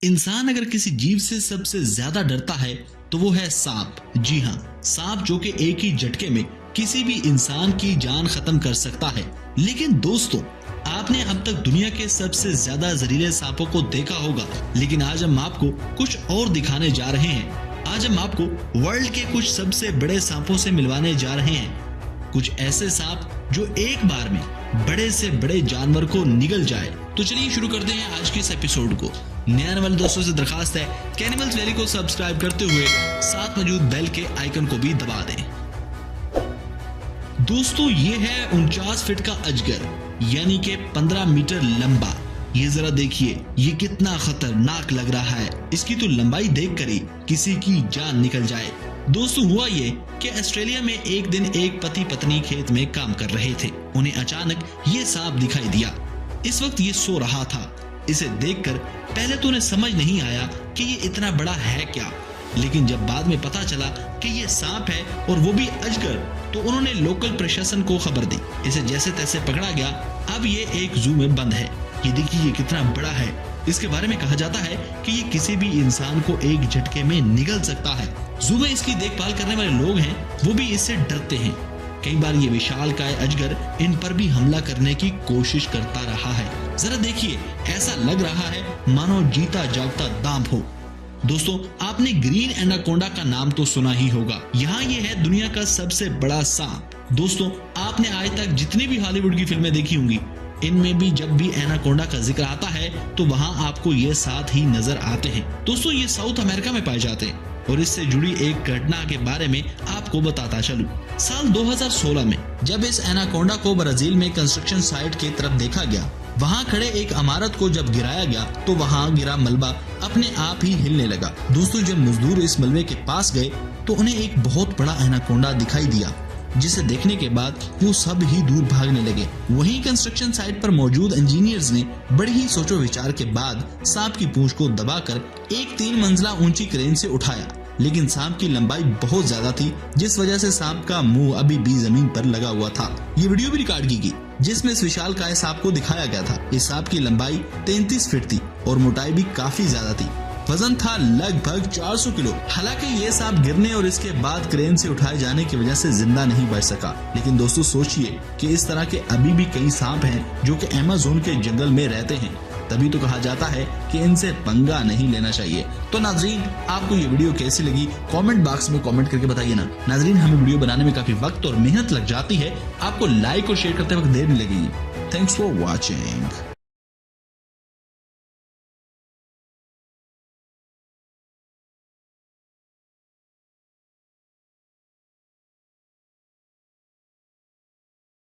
इंसान अगर किसी जीव से सबसे ज्यादा डरता है तो वो है सांप। जी हाँ, सांप जो कि एक ही झटके में किसी भी इंसान की जान खत्म कर सकता है। लेकिन दोस्तों, आपने अब तक दुनिया के सबसे ज्यादा जहरीले सांपों को देखा होगा, लेकिन आज हम आपको कुछ और दिखाने जा रहे हैं। आज हम आपको वर्ल्ड के कुछ सबसे बड़े सांपों से मिलवाने जा रहे हैं। कुछ ऐसे सांप जो एक बार में बड़े से बड़े जानवर को निगल जाए। तो चलिए शुरू करते हैं आज के इस एपिसोड को। नए आने वाले दोस्तों से दरखास्त है कि एनिमल्स वैली को सब्सक्राइब करते हुए साथ मौजूद बेल के आइकन को भी दबा दें। दोस्तों, ये है 49 फीट का अजगर, यानी कि 15 मीटर लंबा। ये जरा देखिए, ये कितना खतरनाक लग रहा है। इसकी तो लंबाई देखकर ही किसी की जान निकल जाए। दोस्तों, हुआ ये कि ऑस्ट्रेलिया में एक दिन एक पति पत्नी खेत में काम कर रहे थे। उन्हें अचानक ये सांप दिखाई दिया। इस वक्त ये सो रहा था। इसे देखकर पहले तो उन्हें समझ नहीं आया कि ये इतना बड़ा है क्या, लेकिन जब बाद में पता चला कि ये सांप है और वो भी अजगर, तो उन्होंने लोकल प्रशासन को खबर दी। इसे जैसे तैसे पकड़ा गया। अब ये एक जू में बंद है। ये देखिए, ये कितना बड़ा है। इसके बारे में कहा जाता है कि ये किसी भी इंसान को एक झटके में निगल सकता है। जू में इसकी देखभाल करने वाले लोग हैं, वो भी इससे डरते हैं। कई बार ये विशालकाय अजगर इन पर भी हमला करने की कोशिश करता रहा है। जरा देखिए, ऐसा लग रहा है मानो जीता जागता दांव हो। दोस्तों, आपने ग्रीन एनाकोंडा का नाम तो सुना ही होगा। यहाँ ये है दुनिया का सबसे बड़ा सांप। दोस्तों, आपने आज तक जितनी भी हॉलीवुड की फिल्में देखी होंगी, इनमें भी जब भी एनाकोंडा का जिक्र आता है तो वहाँ आपको ये साथ ही नजर आते हैं। दोस्तों, ये साउथ अमेरिका में पाए जाते हैं और इससे जुड़ी एक घटना के बारे में आपको बताता चलूं। साल 2016 में जब इस एनाकोंडा को ब्राजील में कंस्ट्रक्शन साइट की तरफ देखा गया, वहां खड़े एक इमारत को जब गिराया गया तो वहां गिरा मलबा अपने आप ही हिलने लगा। दोस्तों, जब मजदूर इस मलबे के पास गए तो उन्हें एक बहुत बड़ा एनाकोंडा दिखाई दिया, जिसे देखने के बाद वो सब ही दूर भागने लगे। वहीं कंस्ट्रक्शन साइट पर मौजूद इंजीनियर्स ने बड़ी ही सोचो विचार के बाद सांप की पूंछ को दबाकर एक 3 मंजिला ऊंची क्रेन से उठाया। लेकिन सांप की लंबाई बहुत ज्यादा थी, जिस वजह से सांप का मुंह अभी भी जमीन पर लगा हुआ था। ये वीडियो भी रिकॉर्ड की गई जिसमें इस विशालकाय सांप को दिखाया गया था। इस सांप की लंबाई 33 फीट थी और मोटाई भी काफी ज्यादा थी। वजन था लगभग 400 किलो। हालांकि ये सांप गिरने और इसके बाद क्रेन से उठाए जाने की वजह से जिंदा नहीं बच सका। लेकिन दोस्तों, सोचिए कि इस तरह के अभी भी कई सांप हैं जो कि अमेज़न के जंगल में रहते हैं। तभी तो कहा जाता है कि इनसे पंगा नहीं लेना चाहिए। तो नाजरीन, आपको ये वीडियो कैसी लगी कमेंट बॉक्स में कमेंट करके बताइए ना। नाजरीन, हमें वीडियो बनाने में काफी वक्त और मेहनत लग जाती है। आपको लाइक और शेयर करते वक्त देर नहीं लगेगी। Thanks for watching.